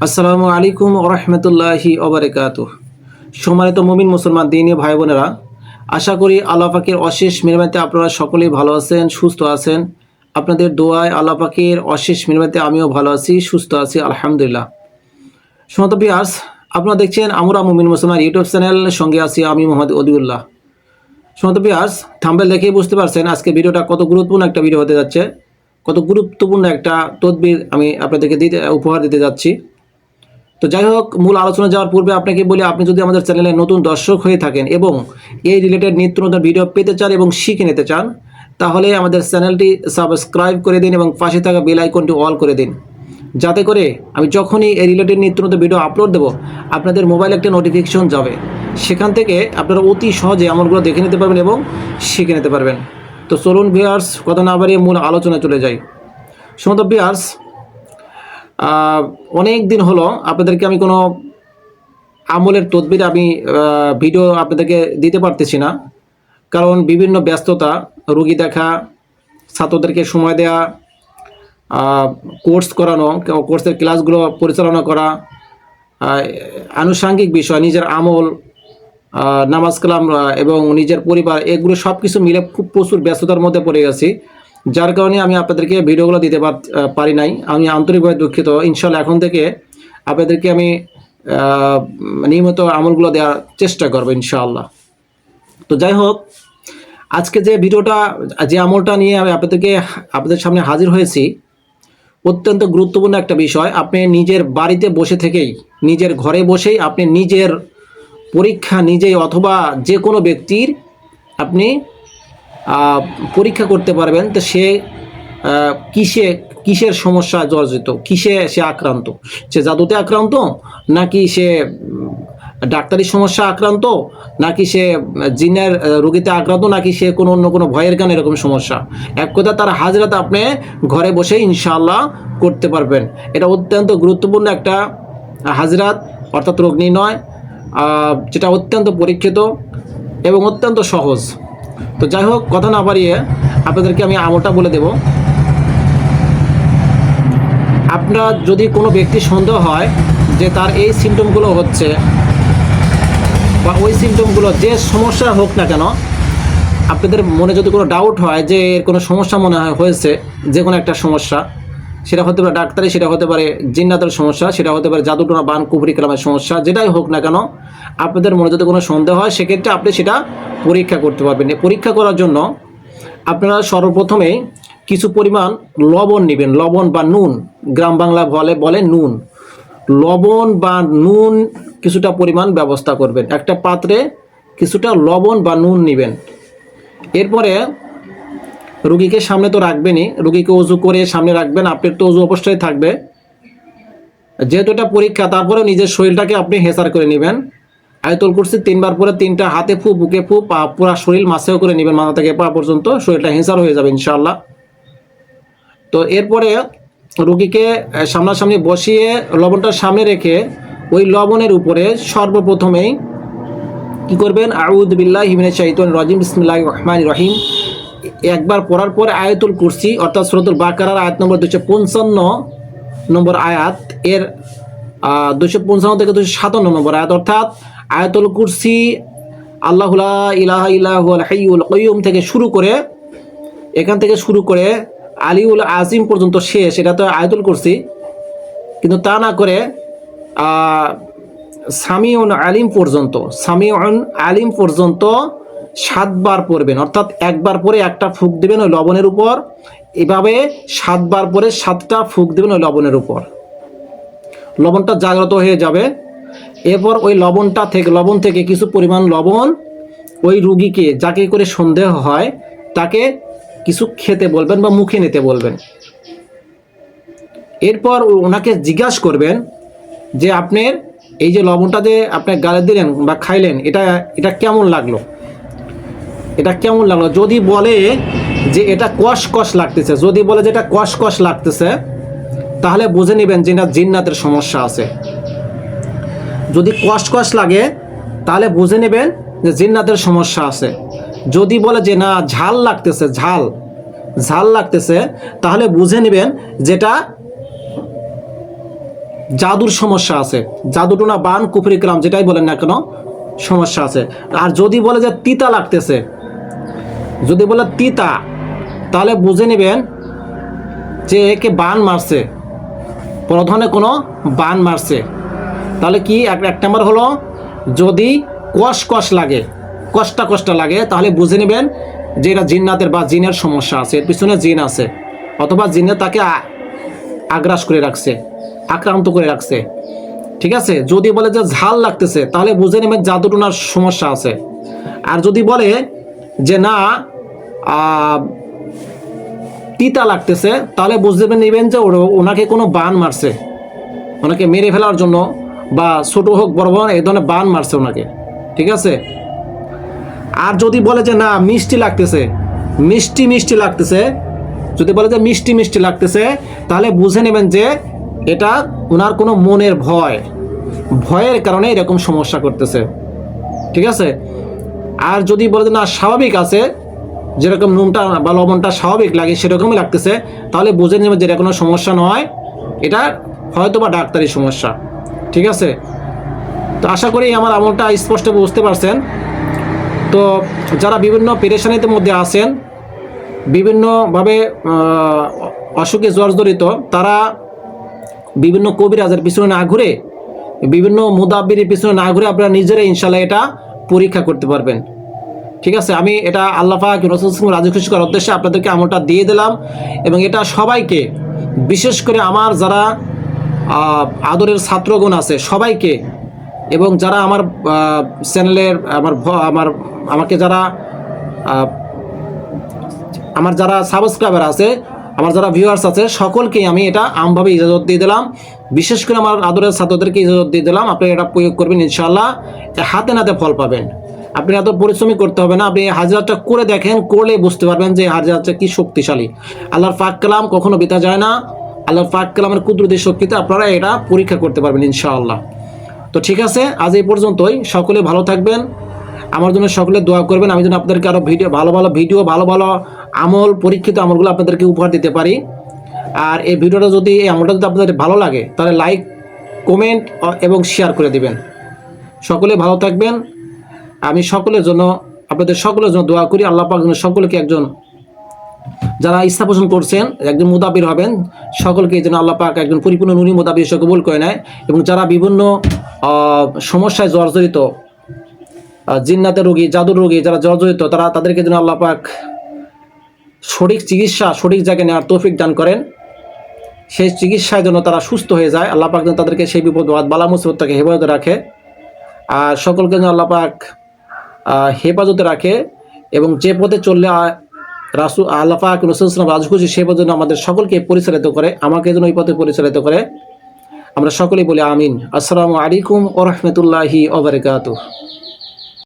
আসসালামু আলাইকুম ওরহমতুল্লাহি ওবারাকাতুহ। সম্মানিত মুমিন মুসলমান দিনী ভাই বোনেরা, আশা করি আল্লাহ পাকের অশেষ মেহরবানিতে আপনারা সকলেই ভালো আছেন, সুস্থ আছেন। আপনাদের দোয়ায় আল্লাহ পাকের অশেষ মেহরবানিতে আমিও ভালো আছি, সুস্থ আছি, আলহামদুলিল্লাহ। সম্মানিত ভিউয়ার্স, আপনারা দেখছেন আমরা মুমিন মুসলমান ইউটিউব চ্যানেল, সঙ্গে আছি আমি মোহাম্মদ অদিউল্লাহ। সম্মানিত ভিউয়ার্স, থাম্বনেল দেখেই বুঝতে পারছেন আজকে ভিডিওটা কত গুরুত্বপূর্ণ একটা ভিডিও হতে যাচ্ছে, কত গুরুত্বপূর্ণ একটা তদবির আমি আপনাদেরকে উপহার দিতে যাচ্ছি। তো যাই হোক, মূল আলোচনা যাওয়ার পূর্বে আপনাকে বলি, আপনি যদি আমাদের চ্যানেলে নতুন দর্শক হয়ে থাকেন এবং এই রিলেটেড নিত্য নতুন ভিডিও পেতে চান এবং শিখে নিতে চান, তাহলে আমাদের চ্যানেলটি সাবস্ক্রাইব করে দিন এবং পাশে থাকা বেল আইকনটি অল করে দিন, যাতে করে আমি যখনই এই রিলেটেড নিত্য নতুন ভিডিও আপলোড দেবো আপনাদের মোবাইলে একটা নোটিফিকেশন যাবে। সেখান থেকে আপনারা অতি সহজে আমলগুলো দেখে নিতে পারবেন এবং শিখে নিতে পারবেন। তো চলুন ভিউয়ার্স, কথা না বাড়িয়ে মূল আলোচনায় চলে যাই। সম্মানিত ভিউয়ার্স, অনেক দিন হলো আপনাদেরকে আমি কোনো আমলের তদবির ভিডিও আপনাদেরকে দিতে পারতেছি না, কারণ বিভিন্ন ব্যস্ততা, রোগী দেখা, ছাত্রদেরকে সময় দেওয়া, কোর্স করানো, কোর্সের ক্লাসগুলো পরিচালনা করা, আনুষাঙ্গিক বিষয়, নিজের আমল, নামাজ কালাম এবং নিজের পরিবার, এগুলো সব কিছু মিলে খুব প্রচুর ব্যস্ততার মধ্যে পড়ে গেছি, যার কারণে আমি আপনাদেরকে ভিডিওগুলো দিতে পারি নাই। আমি আন্তরিকভাবে দুঃখিত। ইনশাল্লাহ এখন থেকে আপনাদেরকে আমি নিয়মিত আমলগুলো দেওয়ার চেষ্টা করবো ইনশাআল্লাহ। তো যাই হোক, আজকে যে আমলটা নিয়ে আমি আপনাদের সামনে হাজির হয়েছি, অত্যন্ত গুরুত্বপূর্ণ একটা বিষয়। আপনি নিজের বাড়িতে বসে থেকেই, নিজের ঘরে বসেই আপনি নিজের পরীক্ষা নিজেই অথবা যে কোনো ব্যক্তির আপনি পরীক্ষা করতে পারবেন। তো সে কিসের সমস্যা জর্জরিত, কিসে সে আক্রান্ত, সে জাদুতে আক্রান্ত, নাকি সে ডাক্তারি সমস্যা আক্রান্ত, নাকি সে জিনের রোগীতে আক্রান্ত, নাকি সে কোনো অন্য কোনো ভয়ের গান, এরকম সমস্যা, এক কথা তার হাজরাত আপনি ঘরে বসে ইনশাআল্লাহ করতে পারবেন। এটা অত্যন্ত গুরুত্বপূর্ণ একটা হাজরাত, অর্থাৎ রোগ নির্ণয়, যেটা অত্যন্ত পরীক্ষিত এবং অত্যন্ত সহজ। তো যাই হোক, কথা না বাড়িয়ে আপনাদেরকে আমি আমলটা বলে দেব। আপনার যদি কোনো ব্যক্তি সন্দেহ হয় যে তার এই সিমটমগুলো হচ্ছে বা ওই সিমটমগুলো, যে সমস্যা হোক না কেন, আপনাদের মনে যদি কোনো ডাউট হয় যে এর কোনো সমস্যা মনে হয়েছে, যে কোনো একটা সমস্যা, সেটা হতে পারে ডাক্তারি, সেটা হতে পারে জিন্নাতের সমস্যা, সেটা হতে পারে জাদুটোনা বান কুফরি কালামের সমস্যা, যেটাই হোক না কেন, আপনাদের মনে যদি কোনো সন্দেহ হয়, সেক্ষেত্রে আপনি সেটা পরীক্ষা করতে পারবেন। পরীক্ষা করার জন্য আপনারা সর্বপ্রথমে কিছু পরিমাণ লবণ নেবেন। লবণ বা নুন, গ্রাম বাংলা বলে নুন। লবণ বা নুন কিছুটা পরিমাণ ব্যবস্থা করবেন। একটা পাত্রে কিছুটা লবণ বা নুন নেবেন। এরপরে রুগীকে সামনে তো রাখবেনই, রুগীকে অজু করে সামনে রাখবেন। আপনার তো অজু অবস্থায় থাকবে, যেহেতু এটা পরীক্ষা, তারপরে নিজের শরীরটাকে আপনি হেসার করে নেবেন। আয়াতুল কুরসি 3 বার পরে 3টা হাতে ফু, বুকে ফু, পুরা শরীর মাসেও করে নেবেন, মাথা থেকে পা পর্যন্ত শরীরটা হেসার হয়ে যাবে ইনশাআল্লাহ। তো এরপরে রুগীকে সামনাসামনি বসিয়ে লবণটা সামনে রেখে ওই লবণের উপরে সর্বপ্রথমেই কি করবেন, আউযু বিল্লাহি মিনাশ শাইতানির রাজিম, বিসমিল্লাহির রহমানির রহিম একবার পড়ার পরে আয়াতুল কুরসি, অর্থাৎ সূরাতুল বাকারার আয়াত নম্বর 255 নম্বর আয়াত, এর 255 থেকে 257 নম্বর আয়াত, অর্থাৎ আয়াতুল কুরসি আল্লাহু লা ইলাহা ইল্লা হুয়াল হাইয়ুল কাইয়ুম থেকে শুরু করে, এখান থেকে শুরু করে আলিউল আজিম পর্যন্ত শেষ, এটা তো আয়াতুল কুরসি, কিন্তু তা না করে সামিউন আলিম পর্যন্ত 7 বার পড়বেন। অর্থাৎ একবার পরে একটা ফুঁক দেবেন ওই লবণের উপর, এভাবে 7 বার পরে 7টা ফুঁক দেবেন ওই লবণের উপর। লবণটা জাগ্রত হয়ে যাবে। এরপর ওই লবণ থেকে কিছু পরিমাণ লবণ ওই রুগীকে, যাকে করে সন্দেহ হয়, তাকে কিছু খেতে বলবেন বা মুখে নিতে বলবেন। এরপর ওনাকে জিজ্ঞাসা করবেন যে আপনার এই যে লবণটা যে আপনি গালে দিলেন বা খাইলেন, এটা কেমন লাগলো, এটা কেমন লাগলো। যদি বলে যে এটা কষ লাগতেছে, যদি বলে যে এটা কষ লাগতেছে, তাহলে বুঝে নেবেন যে এটা জিন্নাতের সমস্যা আছে। যদি কষ লাগে তাহলে বুঝে নেবেন যে জিন্নাতের সমস্যা আছে। যদি বলে যে না ঝাল লাগতেছে, তাহলে বুঝে নেবেন যেটা জাদুর সমস্যা আছে, জাদুটোনা বান কুফরি কালাম যেটাই বলেন না কেন সমস্যা আছে। আর যদি বলে যে তিতা লাগতেছে, যদি বলে তিতা, তাহলে বুঝে নেবেন যে একে বান মারছে, প্রধানে কোনো বান মারছে। তাহলে কি এক নাম্বার হলো, যদি কষ লাগে, কষ্ট লাগে, তাহলে বুঝে নেবেন যে এটা জিন্নাতের বা জিনের সমস্যা আছে, এর পিছনে জিন আছে, অথবা জিনে তাকে আগ্রাস করে রাখছে, আক্রান্ত করে রাখছে। ঠিক আছে। যদি বলে যে ঝাল লাগতেছে, তাহলে বুঝে নেবেন জাদুটোনার সমস্যা আছে। আর যদি বলে যে না তিতা লাগতেছে, তাহলে বুঝতে নেবেন যে ওনাকে কোনো বান মারছে, ওনাকে মেরে ফেলার জন্য, বা ছোট হোক বড় হোক এই ধরনের বান মারছে ওনাকে। ঠিক আছে। আর যদি বলে যে না মিষ্টি লাগতেছে, মিষ্টি লাগতেছে, যদি বলে যে মিষ্টি লাগতেছে, তাহলে বুঝে নেবেন যে এটা ওনার কোনো মনের ভয়ের কারণে এরকম সমস্যা করতেছে। ঠিক আছে। আর যদি বলে যে না স্বাভাবিক আছে, যেরকম নুনটা বা লবণটা স্বাভাবিক লাগে সেরকমই লাগতেছে, তাহলে বুঝে নেবেন যে এটা কোনো সমস্যা নয়, এটা হয়তো বা ডাক্তারি সমস্যা। ঠিক আছে। তো আশা করি আমার আমলটা স্পষ্ট বুঝতে পারছেন। তো যারা বিভিন্ন পেরেশানিতে মধ্যে আছেন, বিভিন্নভাবে অসুখে জর্জরিত, তারা বিভিন্ন কবিরাজের পিছনে না ঘুরে, বিভিন্ন মুদাব্বিরের পিছনে না ঘুরে আপনারা নিজেরাই ইনশাল্লাহ এটা পরীক্ষা করতে পারবেন। ঠিক আছে। আমি এটা আল্লাহ পাক রাসূল সাল্লাল্লাহু রাজি খুশি করার উদ্দেশ্যে আপনাদেরকে আমলটা দিয়ে দিলাম, এবং এটা সবাইকে, বিশেষ করে আমার যারা আদরের ছাত্রগণ আছে সবাইকে, এবং যারা আমার চ্যানেলের আমাকে যারা আমার যারা সাবস্ক্রাইবার আছে, আমার যারা ভিউয়ার্স আছে, সকলকেই আমি এটা আমভাবে ইজাজত দিয়ে দিলাম। বিশেষ করে আমার আদরের ছাত্রদেরকে ইজাজত দিয়ে দিলাম, আপনি এটা প্রয়োগ করবেন, ইনশাআল্লাহ হাতে নাতে ফল পাবেন। আপনি এত পরিশ্রমই করতে হবে না, আপনি হাজিরাটা করে দেখেন, করলে বুঝতে পারবেন যে হাজিরাটা কি শক্তিশালী। আল্লাহর পাক কালাম কখনো বিতা যায় না, আল্লাহর পাক কালামের কুদরতি শক্তিতে আপনারা এটা পরীক্ষা করতে পারবেন ইনশাআল্লাহ। তো ঠিক আছে, আজ এই পর্যন্তই। সকলে ভালো থাকবেন, আমার জন্য সকলে দোয়া করবেন, আমি যেন আপনাদেরকে আরও ভালো ভালো আমল, পরীক্ষিত আমলগুলো আপনাদেরকে উপহার দিতে পারি। আর এই ভিডিওটা যদি, এই আমলটা যদি আপনাদের ভালো লাগে, তাহলে লাইক, কমেন্ট এবং শেয়ার করে দিবেন। সকলে ভালো থাকবেন। আমি সকলের জন্য, আপনাদের সকলের জন্য দোয়া করি, আল্লাহ পাক যেন সকলকে একজন, যারা ইচ্ছা পোষণ করছেন একজন মুদাব্বির হবেন, সকলকে যেন আল্লাহ পাক একজন পরিপূর্ণ নুরি মুদাব্বির হিসেবে কবুল করে নেয়। এবং যারা বিভিন্ন সমস্যায় জর্জরিত, জিন্নাতের রোগী, জাদুর রোগী যারা জর্জরিত, তাদেরকে যেন আল্লাহ পাক সঠিক চিকিৎসা, সঠিক জায়গায় নেওয়ার তৌফিক দান করেন। সেই চিকিৎসায় যেন তারা সুস্থ হয়ে যায়, আল্লাহ পাক যেন তাদেরকে সেই বিপদ বালা মুসিবত থেকে হেফাজতে রাখে। আর সকলকে যেন আল্লাহ পাক হেফাজতে রাখে, এবং যে পথে চললে আল্লাহ পাক রাসূল সাল্লাল্লাহু আলাইহি ওয়াসাল্লাম সেই পথে যেন আমাদের সকলকে পরিচালিত করে, আমাকে যেন ওই পথে পরিচালিত করে। আমরা সকলেই বলি আমিন। আসসালামু আলাইকুম ওয়া রাহমাতুল্লাহি ওয়া বারাকাতুহু।